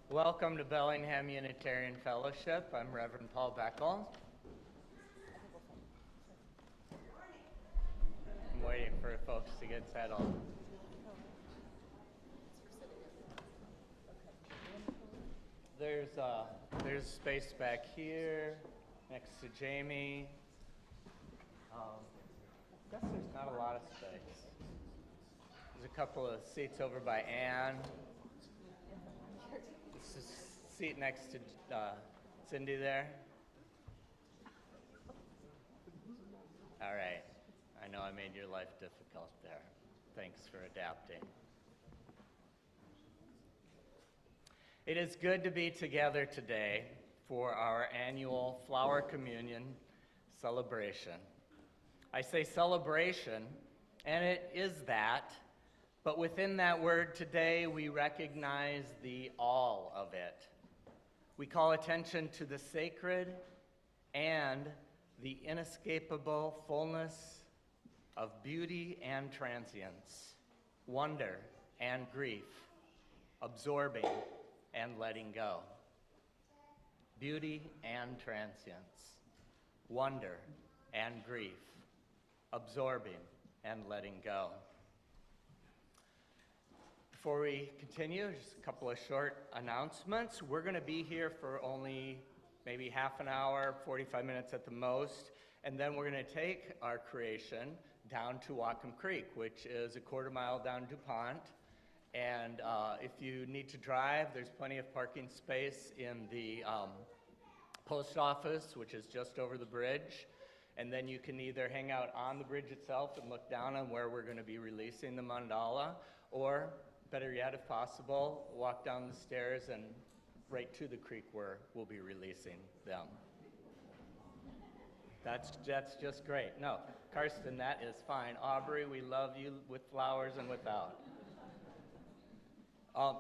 Welcome to Bellingham Unitarian Fellowship. I'm Reverend Paul Beckel. I'm waiting for folks to get settled. There's space back here next to Jamie. I guess there's not a lot of space. There's a couple of seats over by Anne. This is seat next to Cindy there. All right. I know I made your life difficult there. Thanks for adapting. It is good to be together today for our annual Flower Communion celebration. I say celebration, and it is that, but within that word today, we recognize the all of it. We call attention to the sacred and the inescapable fullness of beauty and transience, wonder and grief, absorbing and letting go. Beauty and transience, wonder and grief, absorbing and letting go. Before we continue, just a couple of short announcements. We're going to be here for only maybe half an hour, 45 minutes at the most, and then we're going to take our creation down to Whatcom Creek, which is a quarter mile down DuPont. And if you need to drive, there's plenty of parking space in the post office, which is just over the bridge. And then you can either hang out on the bridge itself and look down on where we're going to be releasing the mandala, or better yet, if possible, walk down the stairs and right to the creek where we'll be releasing them. That's just great. No, Karsten, that is fine. Aubrey, we love you with flowers and without.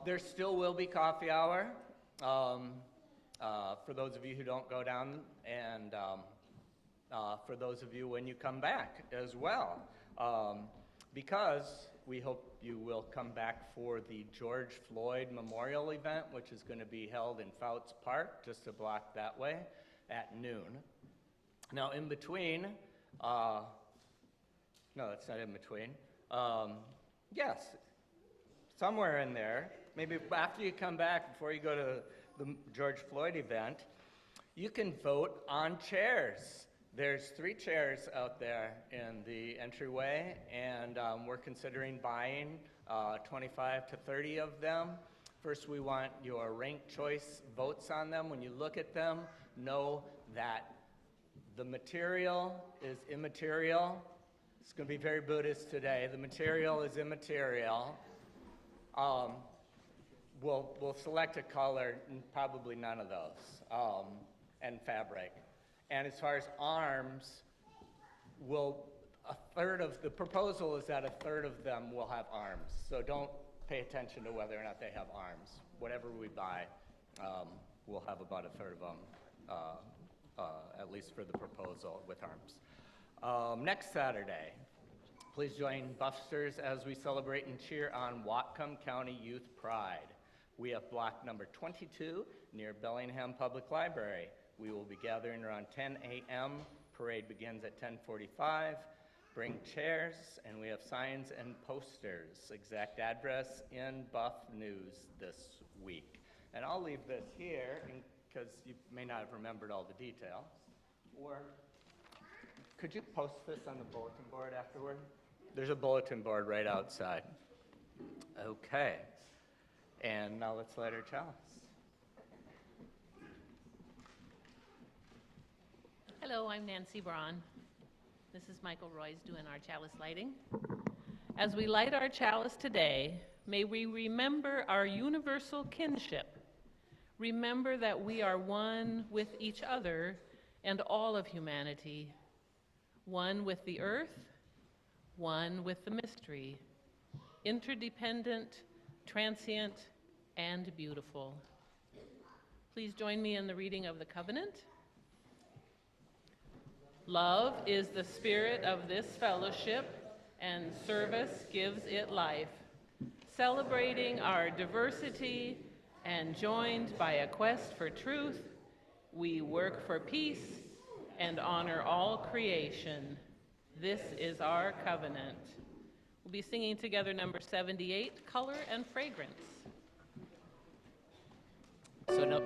There still will be coffee hour for those of you who don't go down, and for those of you when you come back as well. Because we hope you will come back for the George Floyd Memorial event, which is going to be held in Fouts Park, just a block that way, at noon. Now, in between, no, that's not in between. Yes, somewhere in there, maybe after you come back, before you go to the George Floyd event, you can vote on chairs. There's 3 chairs out there in the entryway, and we're considering buying 25 to 30 of them. First, we want your ranked choice votes on them. When you look at them, know that the material is immaterial. It's going to be very Buddhist today. The material is immaterial. We'll select a color, and probably none of those, and fabric. And as far as arms, the proposal is that a third of them will have arms. So don't pay attention to whether or not they have arms. Whatever we buy, we'll have about a third of them, at least for the proposal with arms. Next Saturday, please join Buffsters as we celebrate and cheer on Whatcom County Youth Pride. We have block number 22 near Bellingham Public Library. We will be gathering around 10 a.m. Parade begins at 10:45. Bring chairs, and we have signs and posters. Exact address in Buff News this week. And I'll leave this here because you may not have remembered all the details. Or could you post this on the bulletin board afterward? There's a bulletin board right outside. Okay. And now let's light our chalice. Hello, I'm Nancy Braun. This is Michael Royce doing our chalice lighting. As we light our chalice today, may we remember our universal kinship. Remember that we are one with each other and all of humanity, one with the earth, one with the mystery, interdependent, transient, and beautiful. Please join me in the reading of the covenant. Love is the spirit of this fellowship, and service gives it life. Celebrating our diversity and joined by a quest for truth, we work for peace and honor all creation. This is our covenant. We'll be singing together number 78, Color and Fragrance. So hang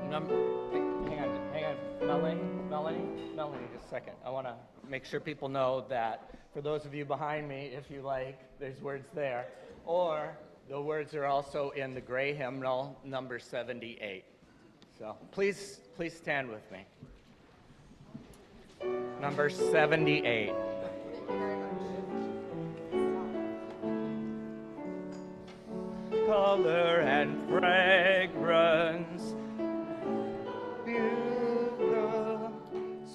on, Melanie, just a second. I want to make sure people know that for those of you behind me, if you like, there's words there. Or the words are also in the gray hymnal, number 78. So please stand with me. Number 78. Color and fragrance, beautiful,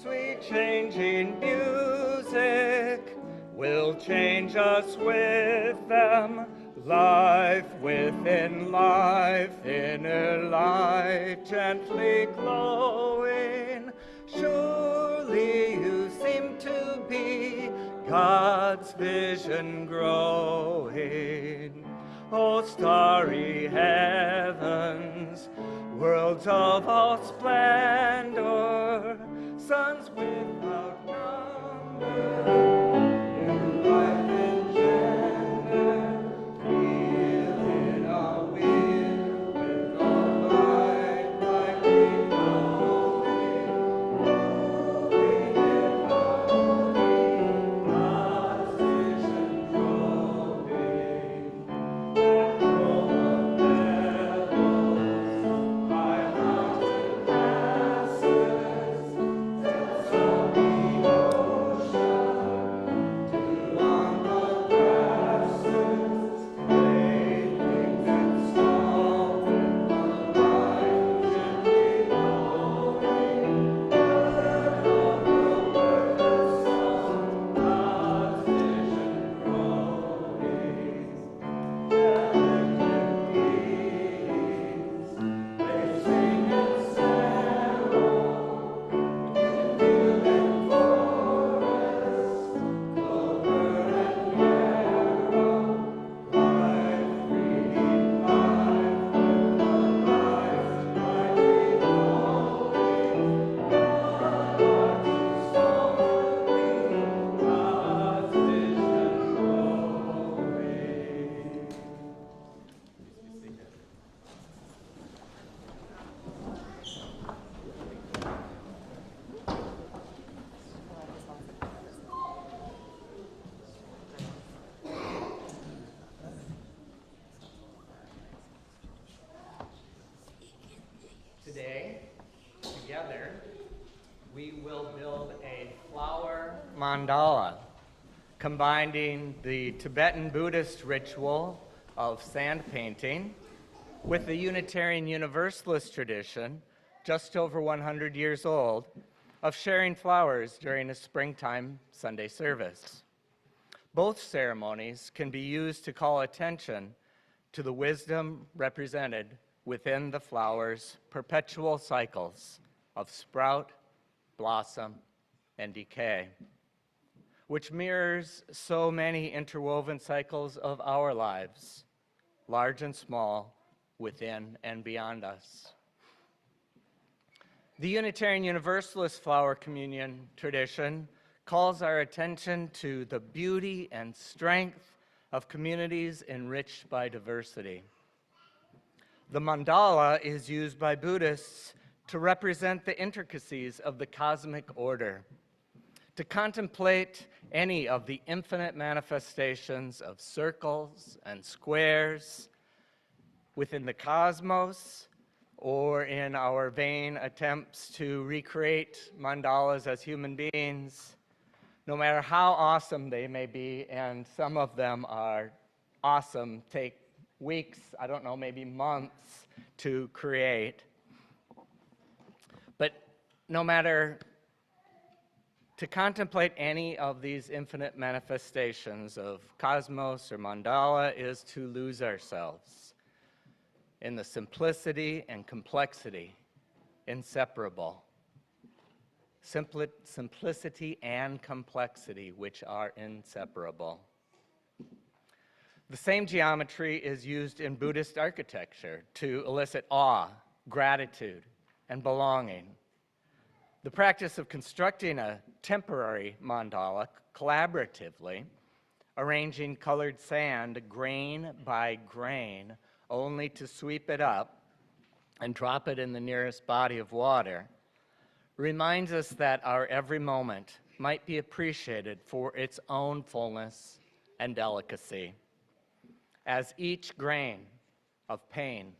sweet changing music will change us with them. Life within life, inner light gently glowing. Surely you seem to be God's vision growing. Oh, starry heavens, worlds of all splendor, suns without number. Today, together, we will build a flower mandala, combining the Tibetan Buddhist ritual of sand painting with the Unitarian Universalist tradition, just over 100 years old, of sharing flowers during a springtime Sunday service. Both ceremonies can be used to call attention to the wisdom represented within the flower's perpetual cycles of sprout, blossom, and decay, which mirrors so many interwoven cycles of our lives, large and small, within and beyond us. The Unitarian Universalist flower communion tradition calls our attention to the beauty and strength of communities enriched by diversity. The mandala is used by Buddhists to represent the intricacies of the cosmic order, to contemplate any of the infinite manifestations of circles and squares within the cosmos, or in our vain attempts to recreate mandalas as human beings, no matter how awesome they may be, and some of them are awesome, take weeks, I don't know, maybe months to create. But no matter, to contemplate any of these infinite manifestations of cosmos or mandala is to lose ourselves in the simplicity and complexity inseparable simplicity and complexity, which are inseparable. The same geometry is used in Buddhist architecture to elicit awe, gratitude, and belonging. The practice of constructing a temporary mandala collaboratively, arranging colored sand grain by grain, only to sweep it up and drop it in the nearest body of water, reminds us that our every moment might be appreciated for its own fullness and delicacy. As each grain of pain,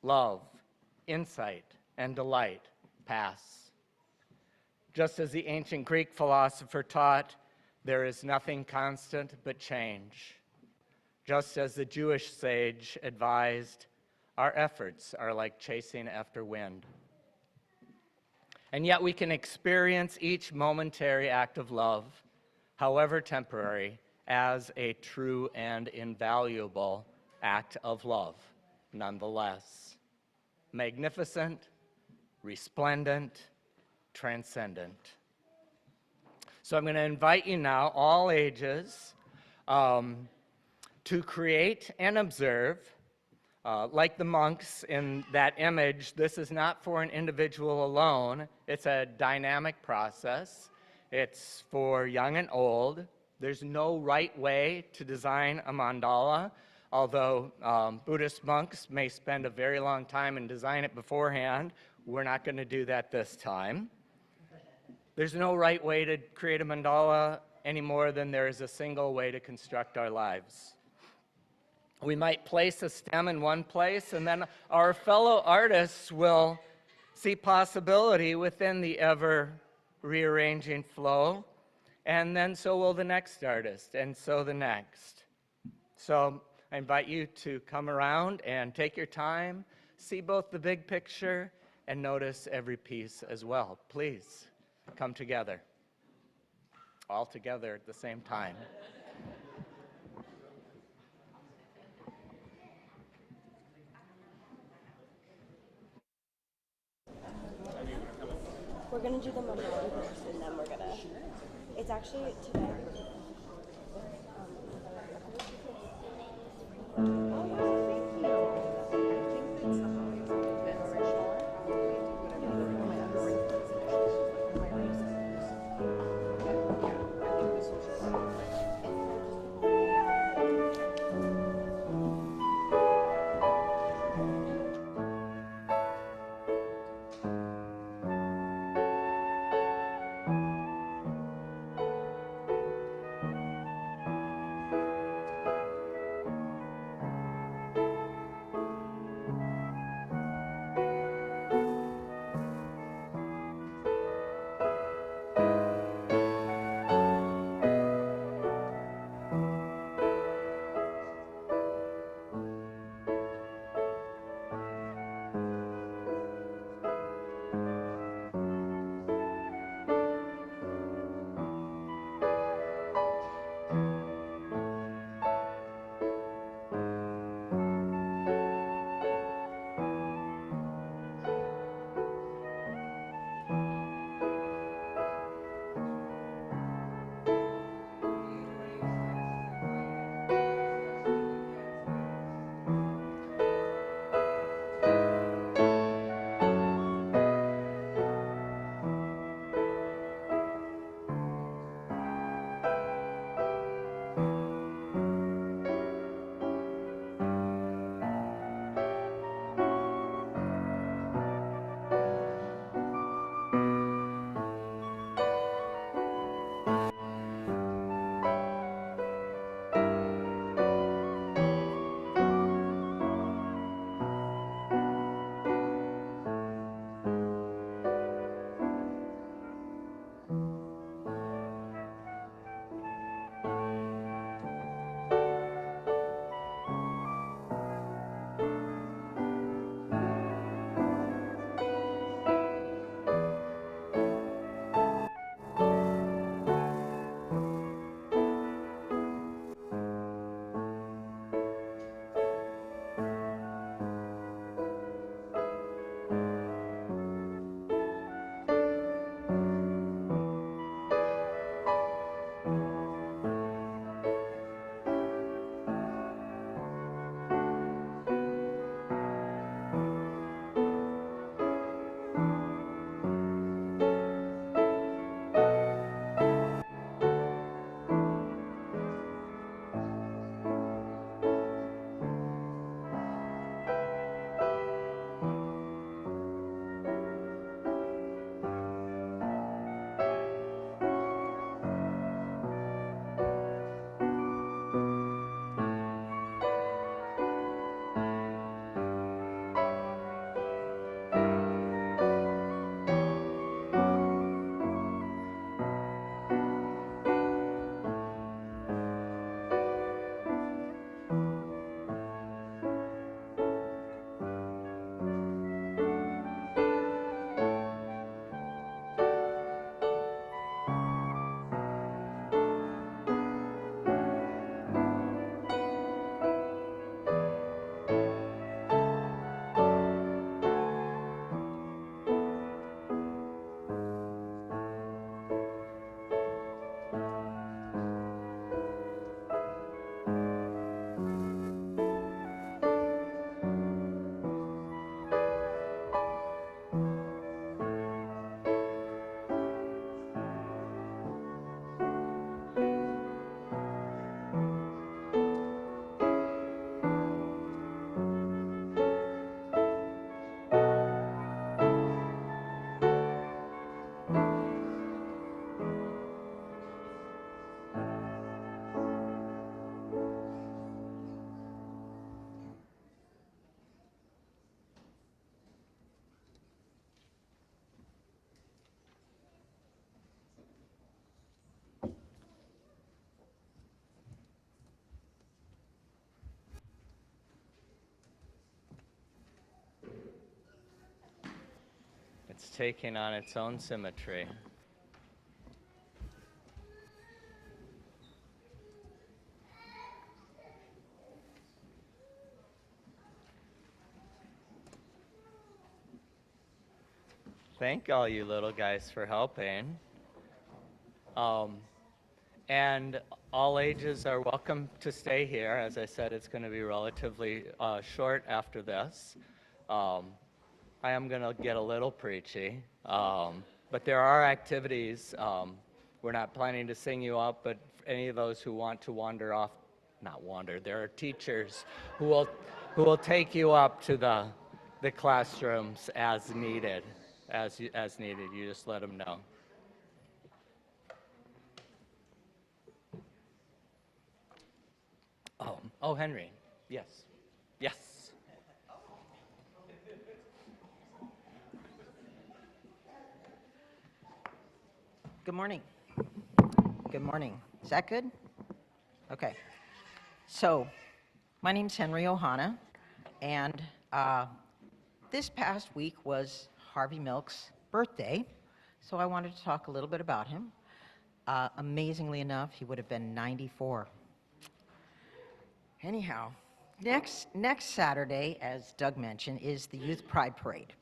love, insight, and delight pass. Just as the ancient Greek philosopher taught, there is nothing constant but change. Just as the Jewish sage advised, our efforts are like chasing after wind. And yet we can experience each momentary act of love, however temporary, as a true and invaluable act of love, nonetheless. Magnificent, resplendent, transcendent. So I'm going to invite you now, all ages, to create and observe. Like the monks in that image, this is not for an individual alone. It's a dynamic process. It's for young and old. There's no right way to design a mandala, although Buddhist monks may spend a very long time and design it beforehand. We're not going to do that this time. There's no right way to create a mandala any more than there is a single way to construct our lives. We might place a stem in one place, and then our fellow artists will see possibility within the ever-rearranging flow, and then so will the next artist, and so the next. So I invite you to come around and take your time, see both the big picture, and notice every piece as well. Please come together, all together at the same time. We're gonna do the mandala first, and then we're gonna. It's actually today. taking on its own symmetry. Thank all you little guys for helping. And all ages are welcome to stay here. As I said, it's going to be relatively short after this. I am going to get a little preachy, but there are activities. We're not planning to sing you up, but any of those who want to wander off, not wander, there are teachers who will take you up to the classrooms as needed. As needed, you just let them know. Oh, Henry, yes, yes. Good morning. Good morning. Is that good? Okay. So, my name's Henry Ohana, and this past week was Harvey Milk's birthday, so I wanted to talk a little bit about him. Amazingly enough, he would have been 94. Anyhow, next Saturday, as Doug mentioned, is the Youth Pride Parade.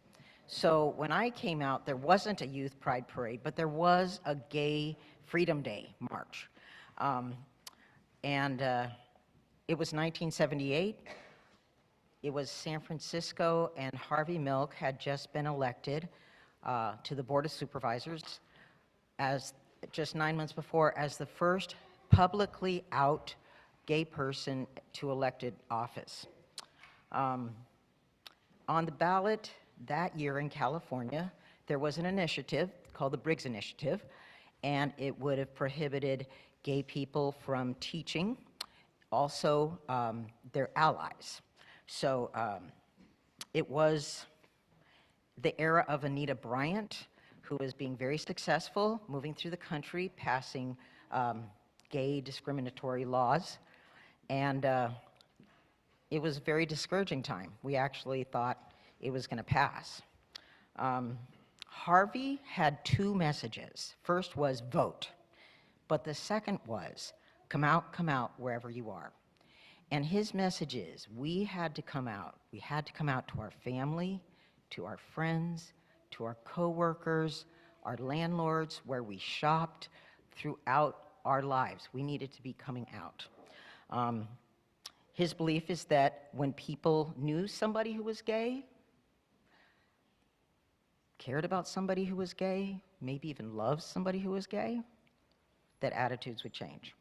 So when I came out, there wasn't a Youth Pride Parade, but there was a Gay Freedom Day march. It was 1978. It was San Francisco, and Harvey Milk had just been elected to the Board of Supervisors as just 9 months before as the first publicly out gay person to elected office. On the ballot that year in California, there was an initiative called the Briggs Initiative, and it would have prohibited gay people from teaching, also their allies. So it was the era of Anita Bryant, who was being very successful, moving through the country, passing gay discriminatory laws, and it was a very discouraging time. We actually thought it was going to pass. Harvey had two messages. First was vote, but the second was come out wherever you are. And his message is we had to come out. We had to come out to our family, to our friends, to our coworkers, our landlords, where we shopped throughout our lives. We needed to be coming out. His belief is that when people knew somebody who was gay, cared about somebody who was gay, maybe even loved somebody who was gay, that attitudes would change.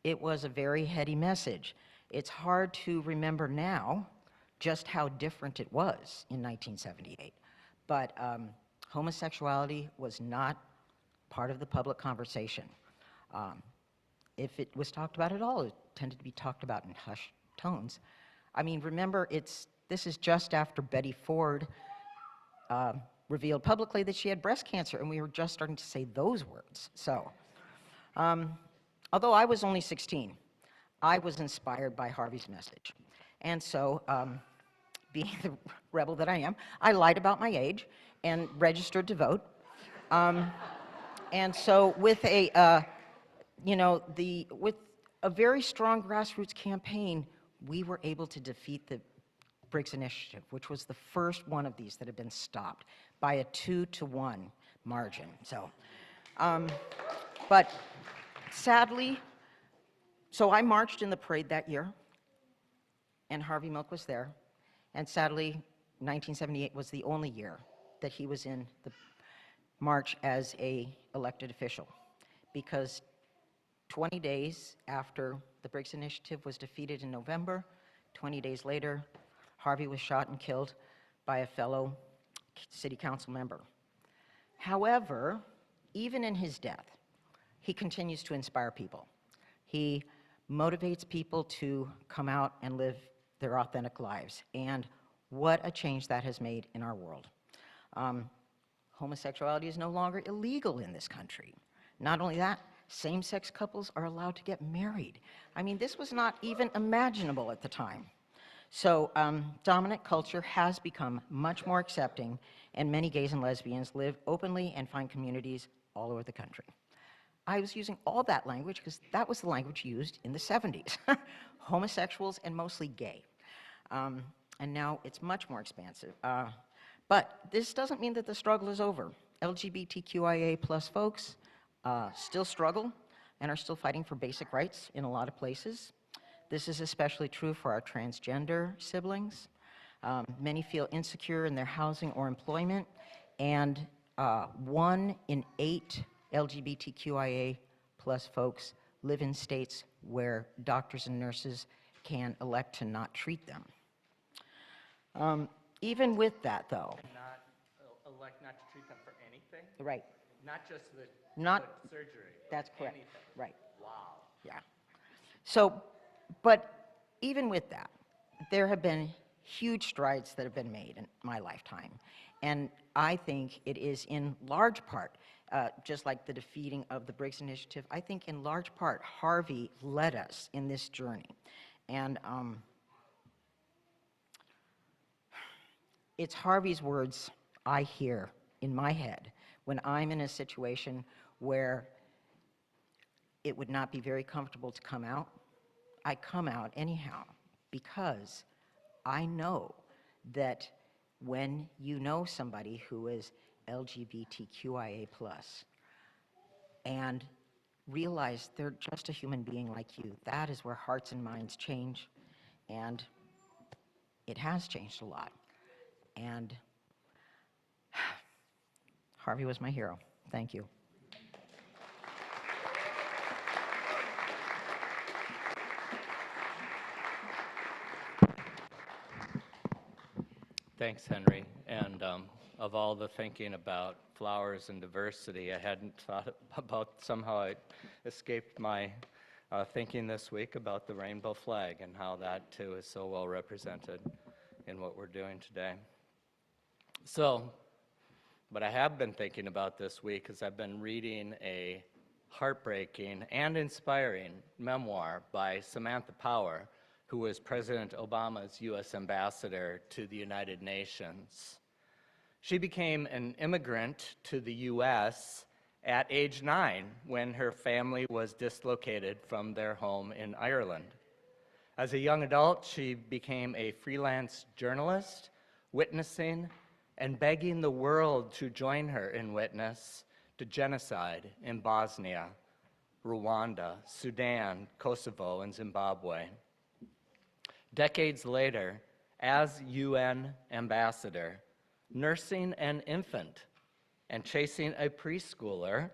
It was a very heady message. It's hard to remember now just how different it was in 1978. But homosexuality was not part of the public conversation. If it was talked about at all, it tended to be talked about in hushed tones. I mean, remember, this is just after Betty Ford revealed publicly that she had breast cancer, and we were just starting to say those words. So, although I was only 16, I was inspired by Harvey's message. And so, being the rebel that I am, I lied about my age and registered to vote. And so with with a very strong grassroots campaign, we were able to defeat the Briggs Initiative, which was the first one of these that had been stopped by a 2-to-1 margin. So, but sadly, so I marched in the parade that year, and Harvey Milk was there, and sadly, 1978 was the only year that he was in the march as a elected official, because 20 days after the Briggs Initiative was defeated in November, 20 days later, Harvey was shot and killed by a fellow city council member. However, even in his death, he continues to inspire people. He motivates people to come out and live their authentic lives, and what a change that has made in our world. Homosexuality is no longer illegal in this country. Not only that, same-sex couples are allowed to get married. I mean, this was not even imaginable at the time. So dominant culture has become much more accepting, and many gays and lesbians live openly and find communities all over the country. I was using all that language because that was the language used in the 70s. Homosexuals and mostly gay. And now it's much more expansive. But this doesn't mean that the struggle is over. LGBTQIA plus folks still struggle and are still fighting for basic rights in a lot of places. This is especially true for our transgender siblings. Many feel insecure in their housing or employment, and 1 in 8 LGBTQIA plus folks live in states where doctors and nurses can elect to not treat them. Even with that, though. Not elect not to treat them for anything? Right. Not just the surgery? That's correct. Anything. Right. Wow. Yeah. So, but even with that, there have been huge strides that have been made in my lifetime. And I think it is in large part, just like the defeating of the Briggs Initiative, I think in large part Harvey led us in this journey. And it's Harvey's words I hear in my head when I'm in a situation where it would not be very comfortable to come out. I come out anyhow because I know that when you know somebody who is LGBTQIA+, and realize they're just a human being like you, that is where hearts and minds change, and it has changed a lot. And Harvey was my hero. Thank you. Thanks, Henry. And of all the thinking about flowers and diversity, I hadn't thought about, somehow it escaped my thinking this week about the rainbow flag and how that too is so well represented in what we're doing today. So, what I have been thinking about this week is I've been reading a heartbreaking and inspiring memoir by Samantha Power, who was President Obama's U.S. ambassador to the United Nations. She became an immigrant to the U.S. at age 9 when her family was dislocated from their home in Ireland. As a young adult, she became a freelance journalist, witnessing and begging the world to join her in witness to genocide in Bosnia, Rwanda, Sudan, Kosovo, and Zimbabwe. Decades later, as UN ambassador, nursing an infant and chasing a preschooler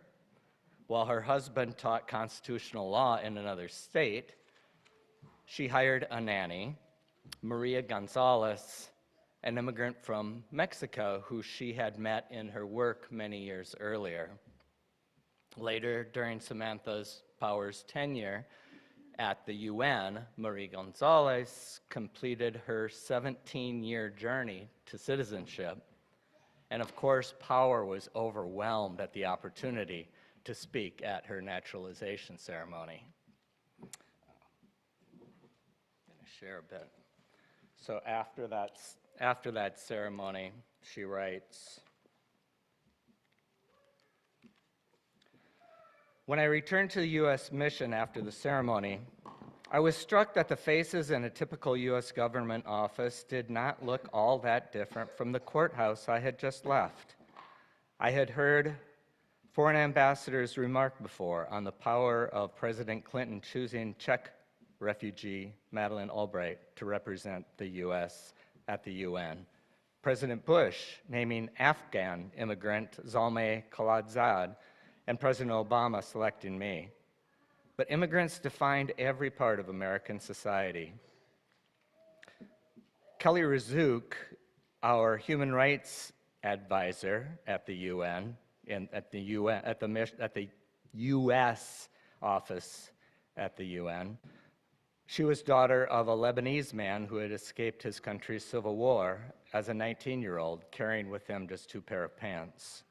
while her husband taught constitutional law in another state, she hired a nanny, Maria Gonzalez, an immigrant from Mexico who she had met in her work many years earlier. Later, during Samantha's Power's tenure at the UN, Maria Gonzalez completed her 17-year journey to citizenship. And of course, Power was overwhelmed at the opportunity to speak at her naturalization ceremony. I'm going to share a bit. So after that ceremony, she writes, "When I returned to the U.S. mission after the ceremony, I was struck that the faces in a typical U.S. government office did not look all that different from the courthouse I had just left. I had heard foreign ambassadors remark before on the power of President Clinton choosing Czech refugee Madeleine Albright to represent the U.S. at the UN, President Bush naming Afghan immigrant Zalmay Khalilzad, and President Obama selecting me. But immigrants defined every part of American society. Kelly Razouk, our human rights advisor at the UN, at the U.S. office at the UN, she was daughter of a Lebanese man who had escaped his country's civil war as a 19-year-old, carrying with him just 2 pairs of pants.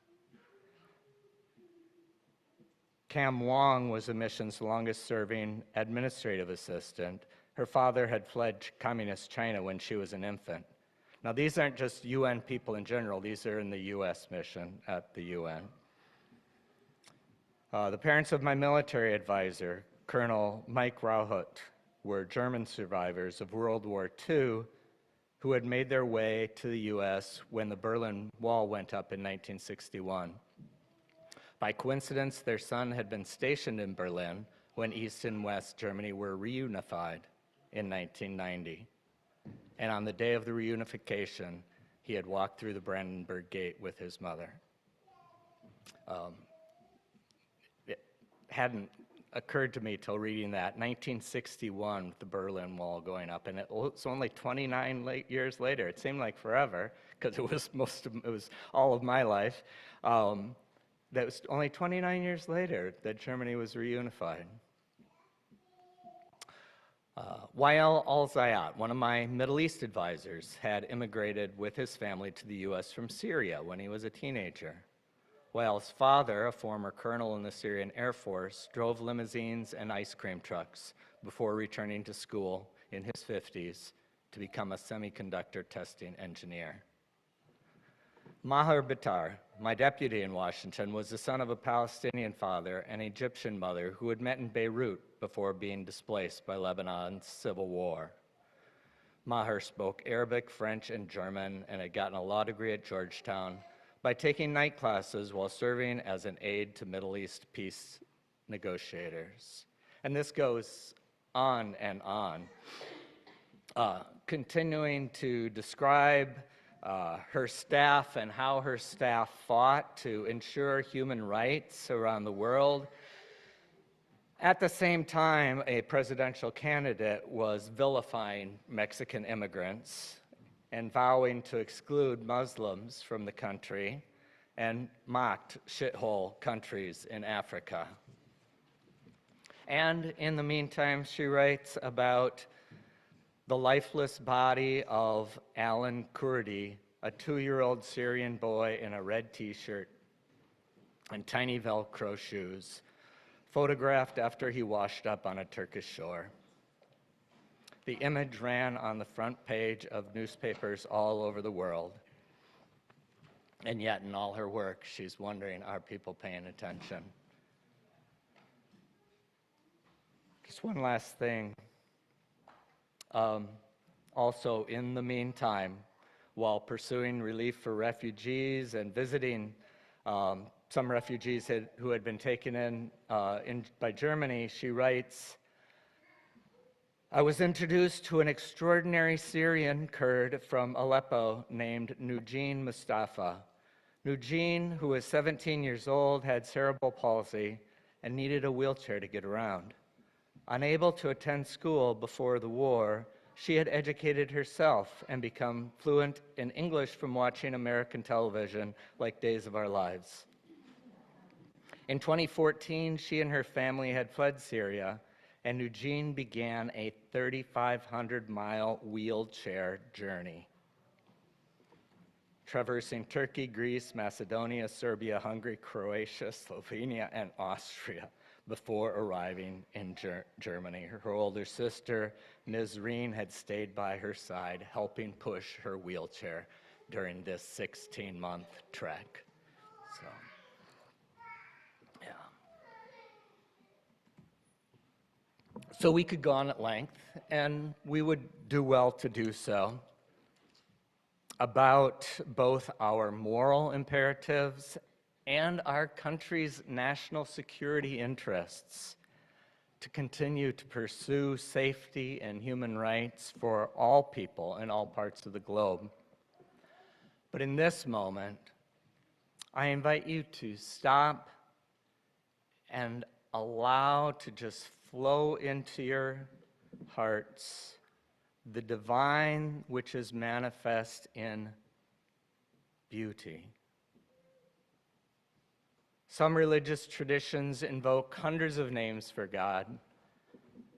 Cam Wong was the mission's longest-serving administrative assistant. Her father had fled communist China when she was an infant. Now, these aren't just UN people in general. These are in the U.S. mission at the UN. The parents of my military advisor, Colonel Mike Rauhut, were German survivors of World War II who had made their way to the U.S. when the Berlin Wall went up in 1961. By coincidence, their son had been stationed in Berlin when East and West Germany were reunified in 1990. And on the day of the reunification, he had walked through the Brandenburg Gate with his mother. It hadn't occurred to me till reading that, 1961, with the Berlin Wall going up, and it's only 29 years later. It seemed like forever, because it was all of my life. That was only 29 years later that Germany was reunified. Wael Al-Zayat, one of my Middle East advisors, had immigrated with his family to the U.S. from Syria when he was a teenager. Wael's father, a former colonel in the Syrian Air Force, drove limousines and ice cream trucks before returning to school in his 50s to become a semiconductor testing engineer. Maher Bitar, my deputy in Washington, was the son of a Palestinian father and Egyptian mother who had met in Beirut before being displaced by Lebanon's civil war. Maher spoke Arabic, French, and German and had gotten a law degree at Georgetown by taking night classes while serving as an aide to Middle East peace negotiators. And this goes on and on, continuing to describe her staff and how her staff fought to ensure human rights around the world. At the same time, a presidential candidate was vilifying Mexican immigrants and vowing to exclude Muslims from the country and mocked shithole countries in Africa. And in the meantime, she writes about the lifeless body of Alan Kurdi, a 2-year-old Syrian boy in a red t-shirt and tiny Velcro shoes, photographed after he washed up on a Turkish shore. The image ran on the front page of newspapers all over the world. And yet, in all her work, she's wondering, are people paying attention? Just one last thing. Also, in the meantime, while pursuing relief for refugees and visiting some refugees who had been taken in by Germany, she writes, I was introduced to an extraordinary Syrian Kurd from Aleppo named Nujeen Mustafa. Nujeen, who was 17 years old, had cerebral palsy and needed a wheelchair to get around. Unable to attend school before the war, she had educated herself and become fluent in English from watching American television like Days of Our Lives. In 2014, she and her family had fled Syria, and Eugene began a 3,500-mile wheelchair journey, traversing Turkey, Greece, Macedonia, Serbia, Hungary, Croatia, Slovenia, and Austria before arriving in Germany. Her older sister, Nizreen, had stayed by her side, helping push her wheelchair during this 16-month trek. So, yeah. So we could go on at length, and we would do well to do so, about both our moral imperatives and our country's national security interests to continue to pursue safety and human rights for all people in all parts of the globe. But in this moment, I invite you to stop and allow to just flow into your hearts the divine which is manifest in beauty. Some religious traditions invoke hundreds of names for God,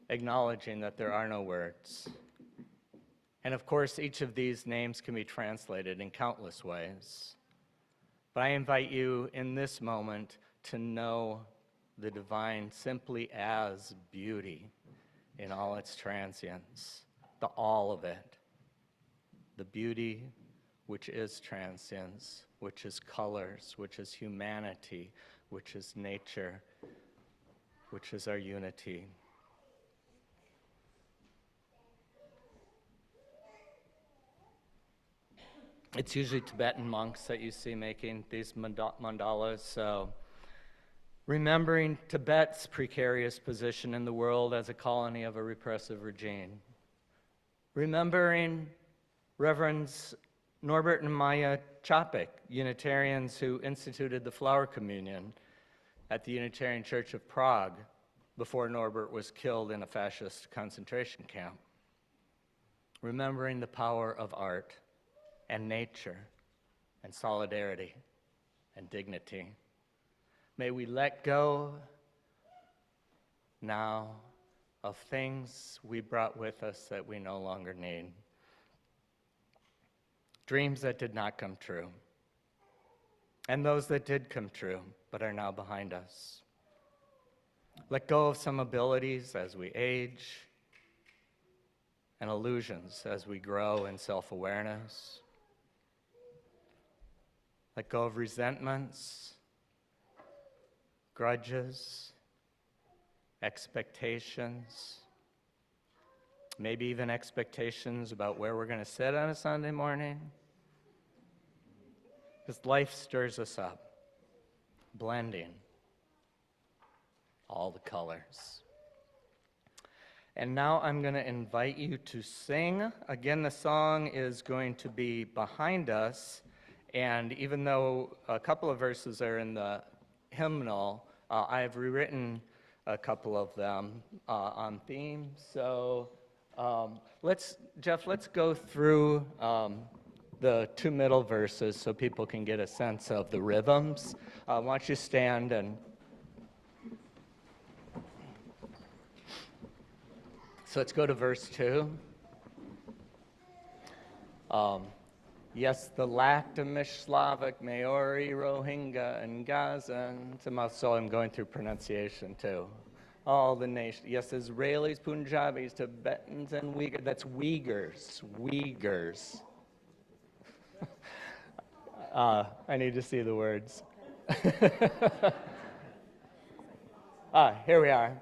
acknowledging that there are no words. And of course, each of these names can be translated in countless ways. But I invite you in this moment to know the divine simply as beauty in all its transience, the all of it. the beauty which is transience, which is colors, which is humanity, which is nature, which is our unity. It's usually Tibetan monks that you see making these mandalas, so remembering Tibet's precarious position in the world as a colony of a repressive regime. Remembering Reverends Norbert and Maya Chapik, Unitarians who instituted the Flower Communion at the Unitarian Church of Prague before Norbert was killed in a fascist concentration camp. Remembering the power of art and nature and solidarity and dignity. May we let go now of things we brought with us that we no longer need. Dreams that did not come true, and those that did come true but are now behind us. Let go of some abilities as we age, and illusions as we grow in self-awareness. Let go of resentments, grudges, expectations, maybe even expectations about where we're going to sit on a Sunday morning. Because life stirs us up, blending all the colors. And now I'm going to invite you to sing. Again, the song is going to be behind us, and even though a couple of verses are in the hymnal, I've rewritten a couple of them on theme. So Jeff, let's go through the two middle verses so people can get a sense of the rhythms. Why don't you stand and... So let's go to verse 2. Yes, the Laktamish, Slavic, Maori, Rohingya, and Gazan. So I'm going through pronunciation too. All the nations. Yes, Israelis, Punjabis, Tibetans, and Uyghurs. That's Uyghurs. Uyghurs. I need to see the words. Here we are.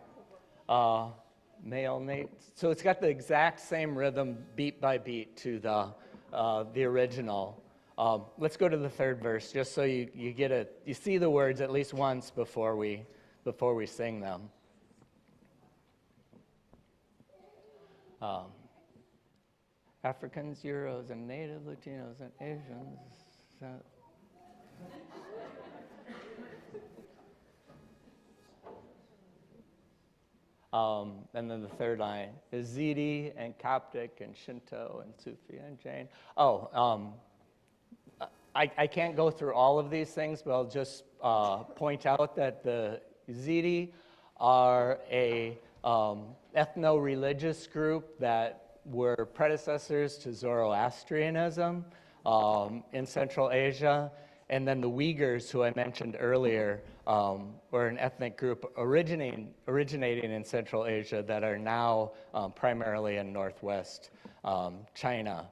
Male Nate. So it's got the exact same rhythm, beat by beat, to the original. Let's go to the third verse, just so you see the words at least once before we sing them. Africans, Euros, and Native Latinos and Asians. And then the third line, Yazidi and Coptic and Shinto and Sufi and Jain. I can't go through all of these things, but I'll just point out that the Yazidi are a ethno-religious group that were predecessors to Zoroastrianism in Central Asia. And then the Uyghurs, who I mentioned earlier, were an ethnic group originating in Central Asia that are now primarily in Northwest China.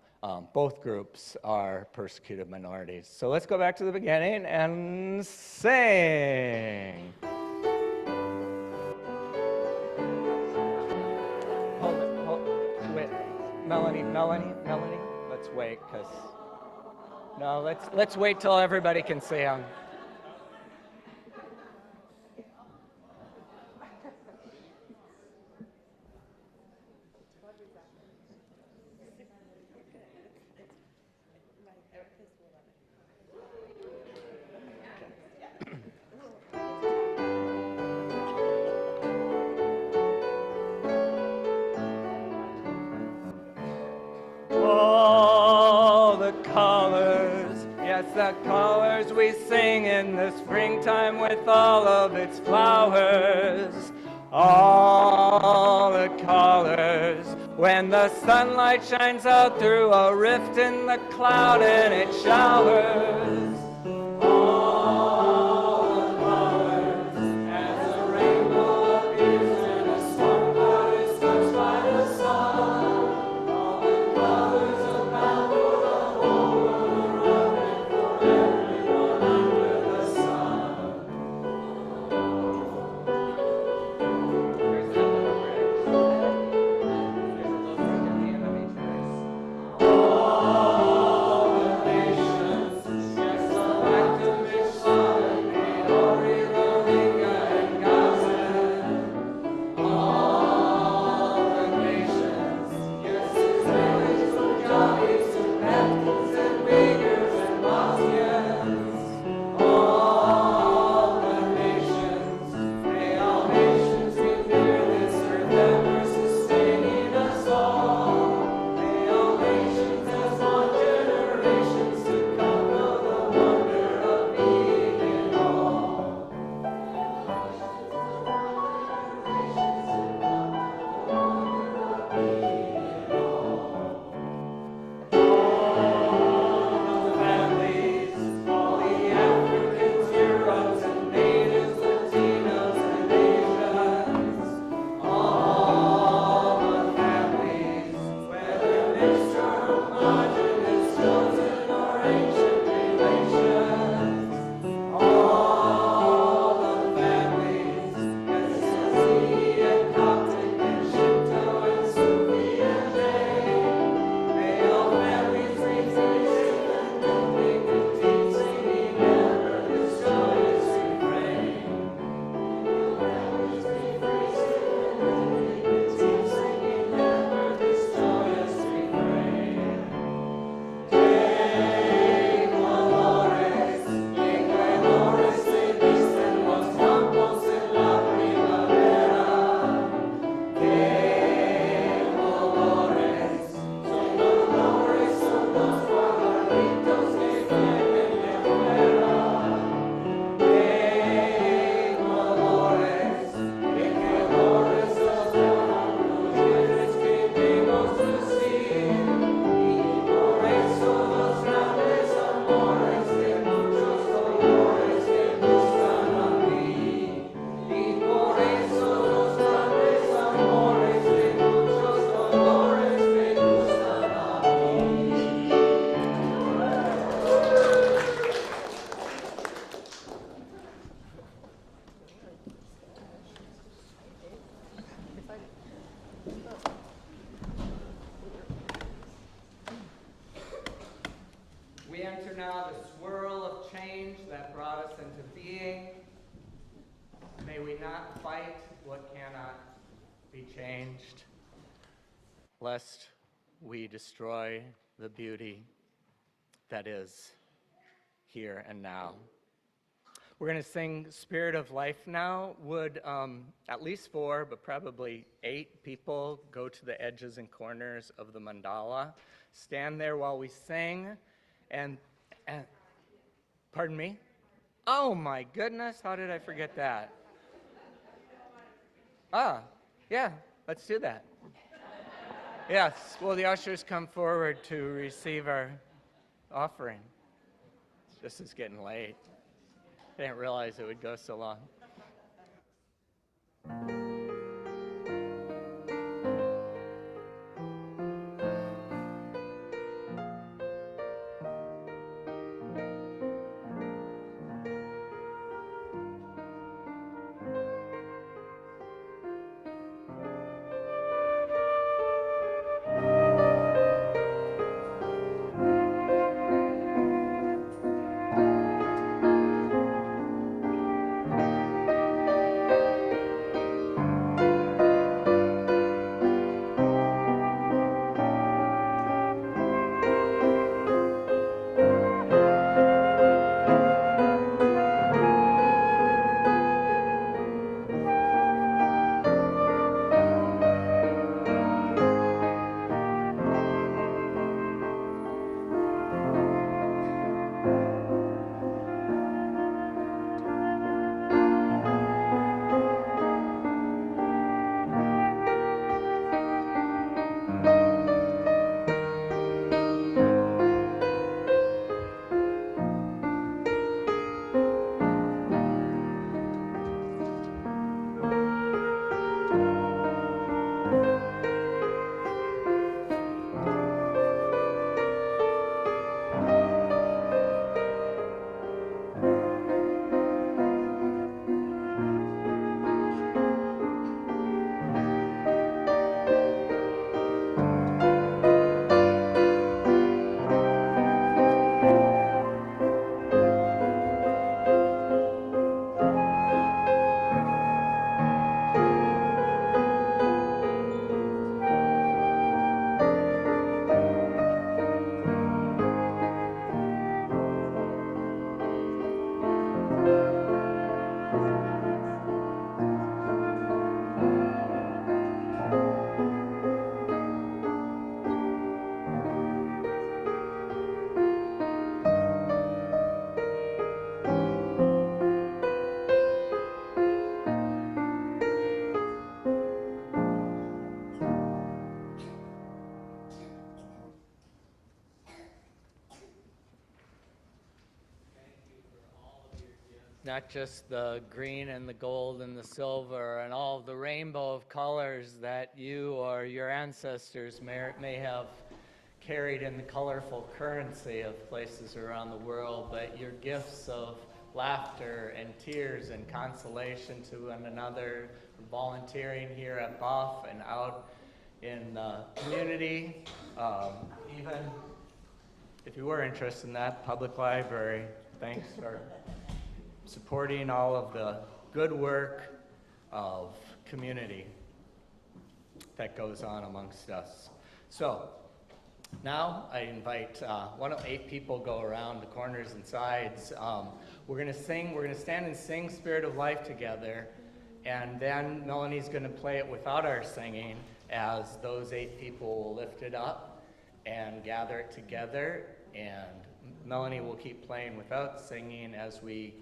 Both groups are persecuted minorities. So let's go back to the beginning and sing. Wait, Melanie, let's wait, because... No, let's wait till everybody can see them. All the colors, yes, the colors we sing in the springtime with all of its flowers. All the colors, when the sunlight shines out through a rift in the cloud and it showers. All the colors, as a rainbow appears in a storm cloud is touched by the sun. All the colors of Melbourne. We enter now the swirl of change that brought us into being. May we not fight what cannot be changed, lest we destroy the beauty that is here and now. We're going to sing Spirit of Life now. Would at least 4, but probably 8 people go to the edges and corners of the mandala, stand there while we sing, and pardon me? Oh my goodness, how did I forget that? Yeah, let's do that. Yes, will the ushers come forward to receive our offering? This is getting late. I didn't realize it would go so long. Not just the green and the gold and the silver and all of the rainbow of colors that you or your ancestors may have carried in the colorful currency of places around the world, but your gifts of laughter and tears and consolation to one another, volunteering here at Buff and out in the community, even if you were interested in that, public library, thanks for supporting all of the good work of community that goes on amongst us. So now I invite 8 people go around the corners and sides. We're gonna stand and sing Spirit of Life together, and then Melanie's gonna play it without our singing as those 8 people will lift it up and gather it together, and Melanie will keep playing without singing as we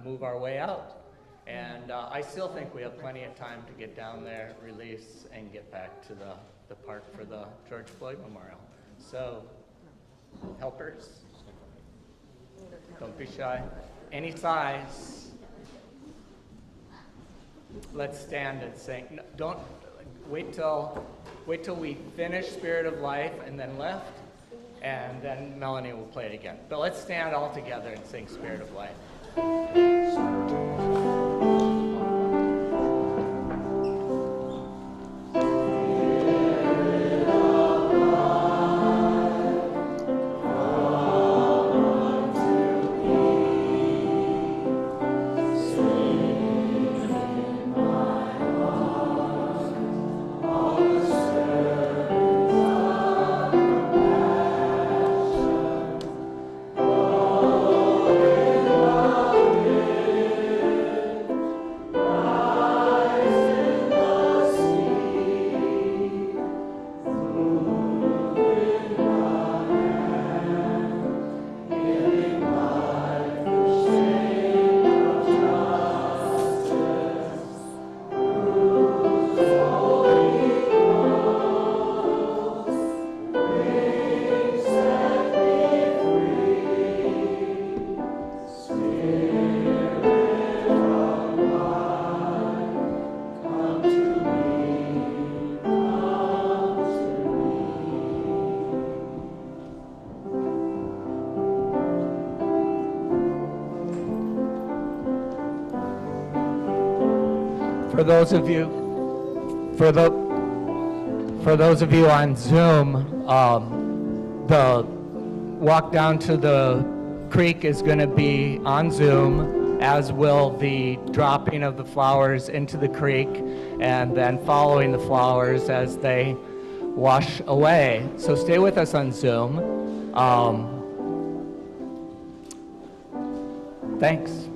move our way out. And I still think we have plenty of time to get down there, release, and get back to the park for the George Floyd Memorial. So, helpers, don't be shy. Any size. Let's stand and sing. No, don't wait till we finish Spirit of Life and then lift, and then Melanie will play it again. But let's stand all together and sing Spirit of Life. For those of you on Zoom, the walk down to the creek is going to be on Zoom, as will the dropping of the flowers into the creek, and then following the flowers as they wash away. So stay with us on Zoom. Thanks.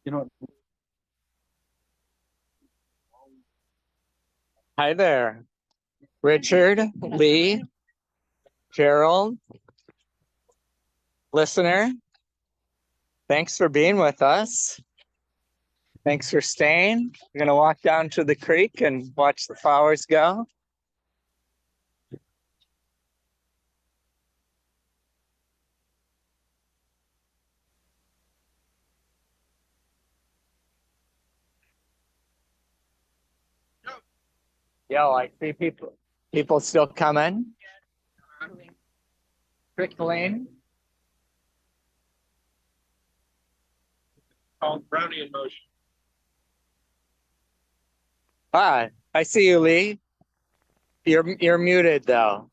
You know, Hi there, Richard, Lee, Gerald, listener. Thanks for being with us. Thanks for staying. We're gonna walk down to the creek and watch the flowers go. Yo, I see people still coming. Trickling. called brownie in motion. Hi, I see you, Lee. You're muted though.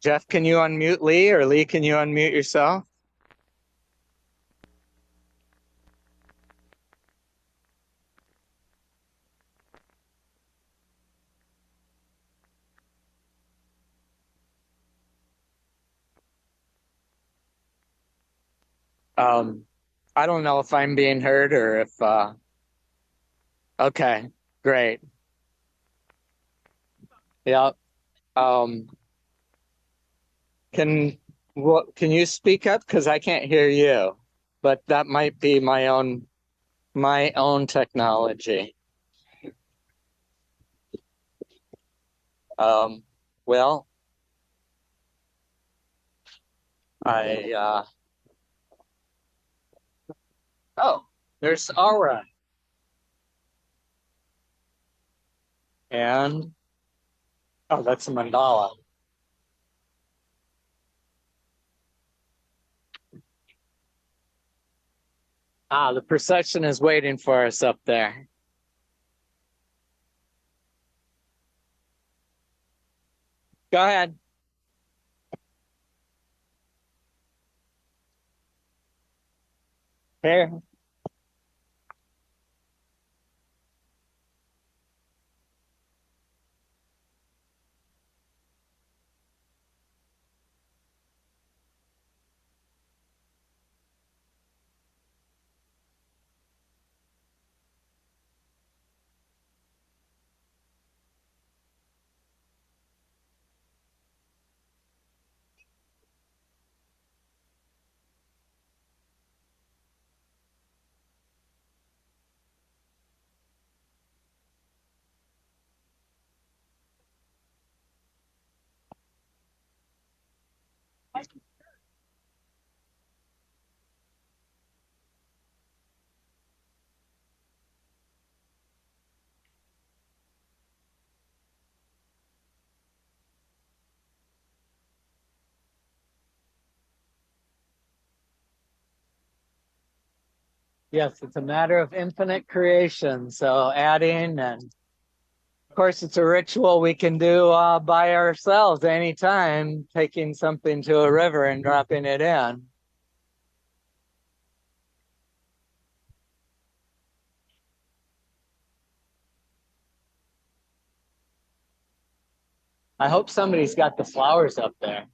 Jeff, can you unmute Lee, or Lee, can you unmute yourself? I don't know if I'm being heard or if okay, great. Yep. Um, can you speak up? Because I can't hear you, but that might be my own technology. Well, oh, there's Aura. And oh, that's a mandala. Ah, the procession is waiting for us up there. Go ahead. Here. Yes, it's a matter of infinite creation. So adding, and of course, it's a ritual we can do by ourselves anytime, taking something to a river and dropping it in. I hope somebody's got the flowers up there.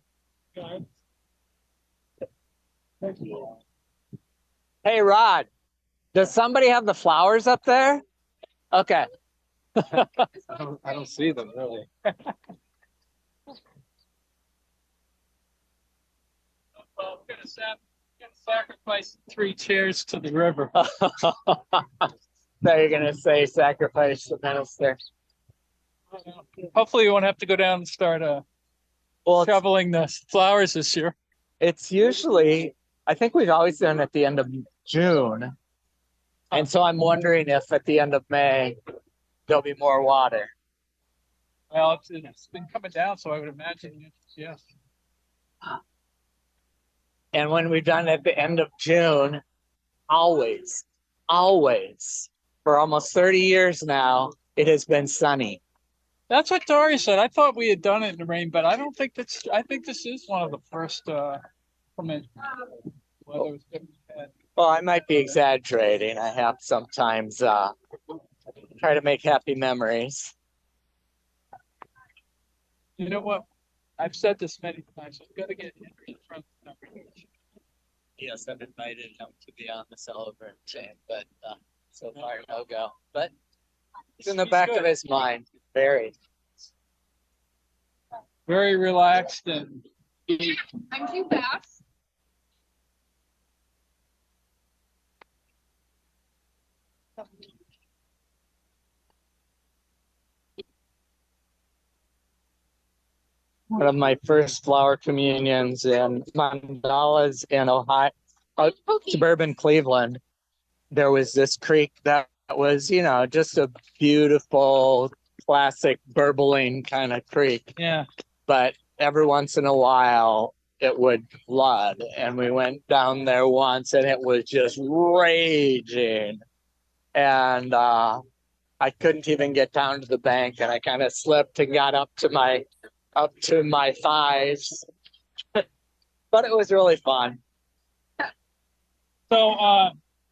Hey, Rod, does somebody have the flowers up there? Okay. I don't see them really. Well, I'm gonna sacrifice 3 chairs to the river. So you're gonna say sacrifice the minister. Hopefully, you won't have to go down and start Well, shoveling the flowers this year. it's usually, I think we've always done at the end of June. And so I'm wondering if at the end of May, there'll be more water. Well, it's been coming down, so I would imagine yes. And when we've done at the end of June, always, for almost 30 years now, it has been sunny. That's what Dory said. I thought we had done it in the rain, but I don't think that's. I think this is one of the first inclement weather that we've had. Well, I might be exaggerating. I have sometimes try to make happy memories. You know what? I've said this many times. I've got to get Henry in front of the Yes, I've invited him to be on the Celebrant chain, but so far no go. But it's in the He's back good. of his mind. Very. Very relaxed and he, I'm too fast. One of my first flower communions in mandalas in Ohio, suburban Cleveland. There was this creek that was, just a beautiful, classic burbling kind of creek. yeah. But every once in a while, it would flood. And we went down there once and it was just raging. And I couldn't even get down to the bank, and I kind of slipped and got up to my thighs. But it was really fun. So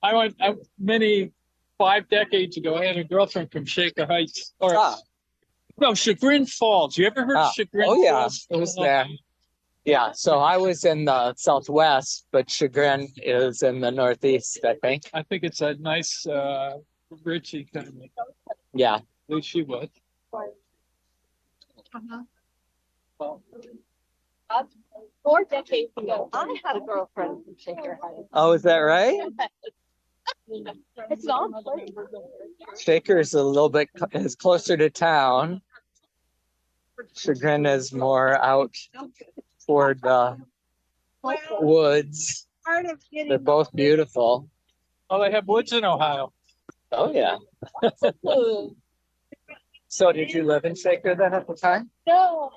I went many 5 decades ago. I had a girlfriend from Shaker Heights, or no, Chagrin Falls. You ever heard of Chagrin Oh yeah, Falls? it was there. Yeah, so I was in the Southwest, but Chagrin is in the Northeast, I think. I think it's a nice rich economy. Yeah. At least she was. Well, 4 decades ago, I had a girlfriend from Shaker Heights. Oh, is that right? It's not. Shaker is a little bit is closer to town. Chagrin is more out toward the woods. They're both beautiful. oh, they have woods in Ohio. Oh yeah. So did you live in Shaker then at the time? No.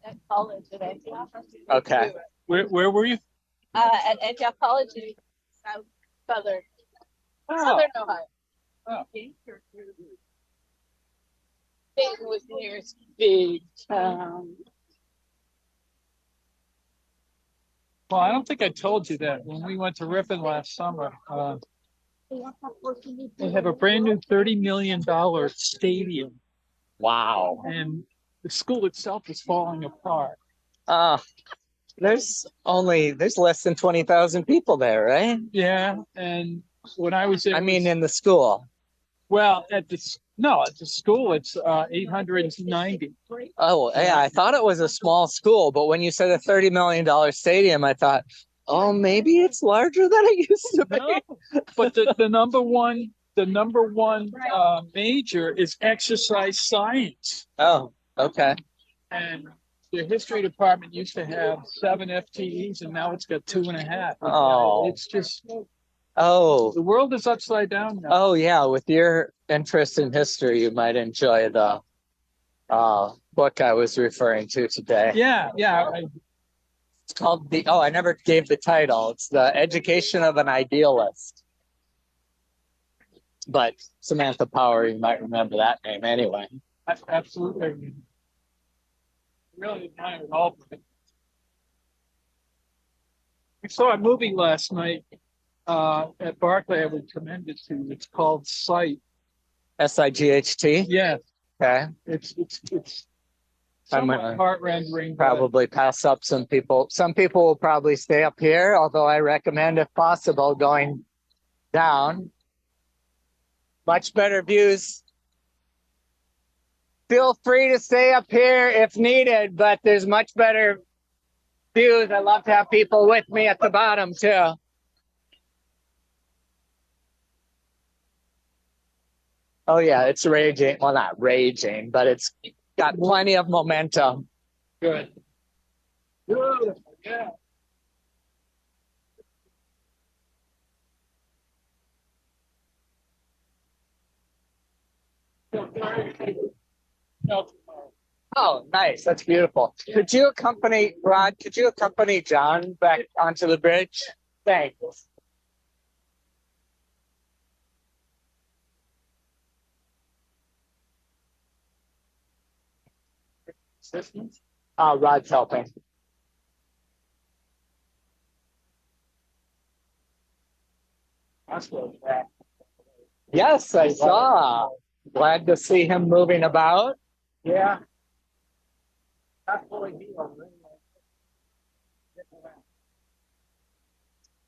At college at Antioch. Okay. Where were you? At Antioch College in Southern Ohio. Oh. It was near big town. Well, I don't think I told you that when we went to Ripon last summer. They have a brand new $30 million stadium, Wow. and the school itself is falling apart. There's less than 20,000 people there, right? Yeah, and when I was there, I mean, in the school. well, at the school, it's 890. Oh, yeah, I thought it was a small school, but when you said a $30 million stadium, I thought, oh, maybe it's larger than it used to be. No, but the number one major is exercise science, Oh, okay. and the history department used to have 7 FTEs, and now it's got 2.5. Oh. It's just Oh, the world is upside down now. oh yeah. With your interest in history, you might enjoy the book I was referring to today. Yeah. It's called I never gave the title. It's The Education of an Idealist. But Samantha Power, you might remember that name anyway. Absolutely. Really admire it all. We saw a movie last night at Barclay. I would commend it to you. It's called Sight. SIGHT? Yeah, Okay. it's I'm somewhat gonna heart-rending. probably pass up some people. Some people will probably stay up here, although I recommend, if possible, going down. Much better views. Feel free to stay up here if needed, but there's much better views. I love to have people with me at the bottom too. Oh yeah, it's raging. Well, not raging, but it's got plenty of momentum. Good. Beautiful, yeah. Oh, nice. That's beautiful. Could you accompany John back onto the bridge? Thanks. Rod's helping. Yes, I saw. Glad to see him moving about. Yeah.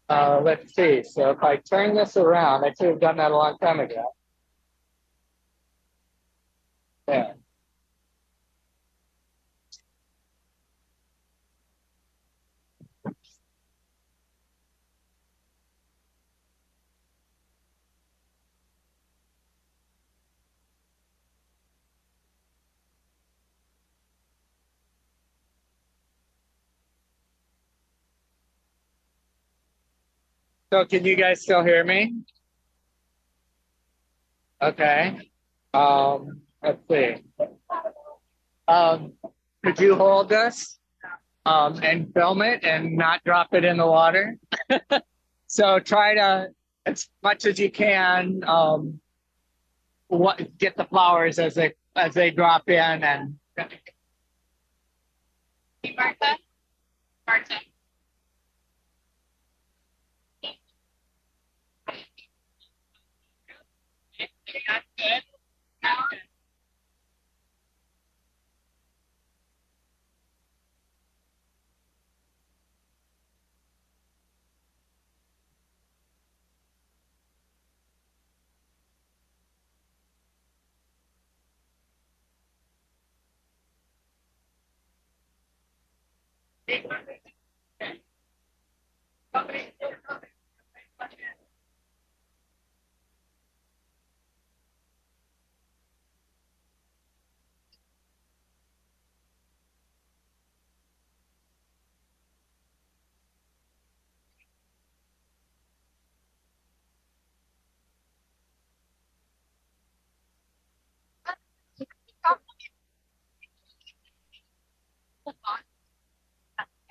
Let's see. So if I turn this around, I should have done that a long time ago. Yeah. So can you guys still hear me? Okay. Let's see. Um, could you hold this and film it and not drop it in the water? So try to, as much as you can, get the flowers as they drop in and. Martha? Martha. That's good. Now,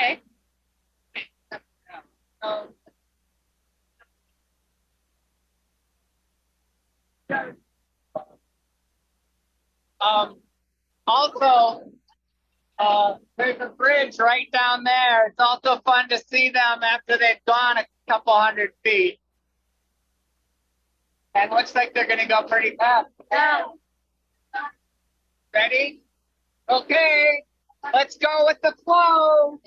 okay. Um, Also, there's a bridge right down there. It's also fun to see them after they've gone a couple 100 feet. And looks like they're going to go pretty fast. Yeah. Ready? Okay. Let's go with the flow.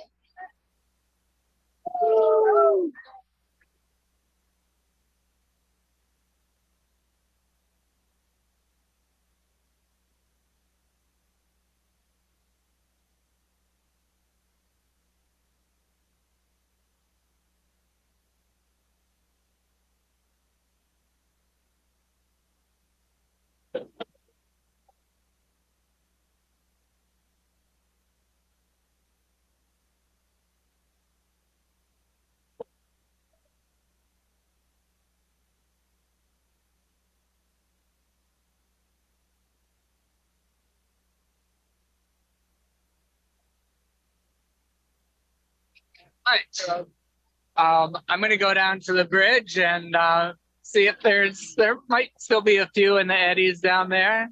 All right. So, I'm going to go down to the bridge and see if there might still be a few in the eddies down there.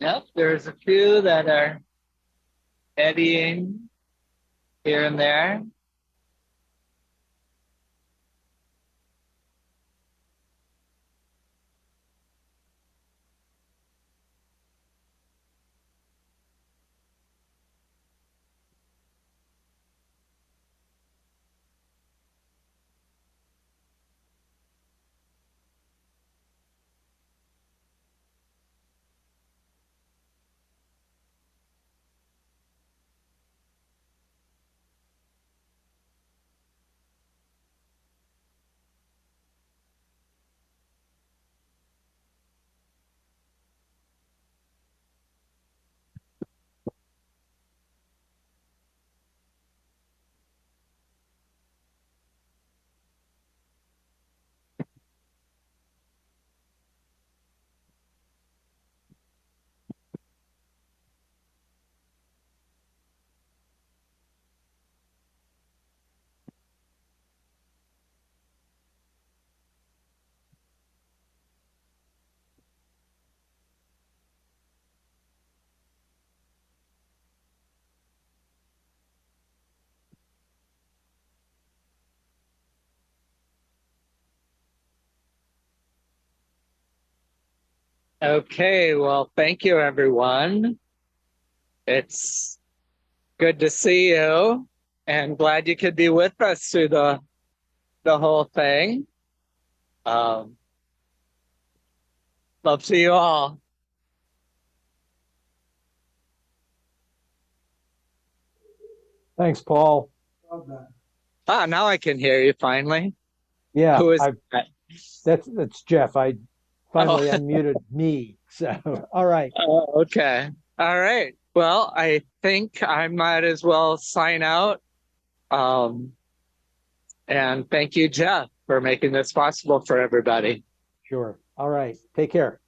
Yep, there's a few that are eddying here and there. Okay, well, thank you, everyone. It's good to see you, and glad you could be with us through the whole thing. Love to see you all. Thanks, Paul. Ah, now I can hear you finally. Yeah, Who is that? that's Jeff. I finally Oh, unmuted me. So, all right. oh, okay. All right. Well, I think I might as well sign out. Um, and thank you, Jeff, for making this possible for everybody. Sure. All right. Take care.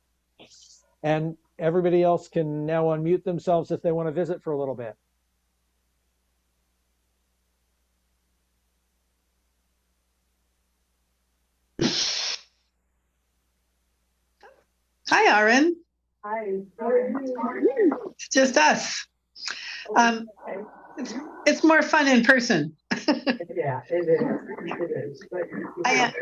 And everybody else can now unmute themselves if they want to visit for a little bit. Hi, Aaron. It's just us. Um, it's more fun in person. I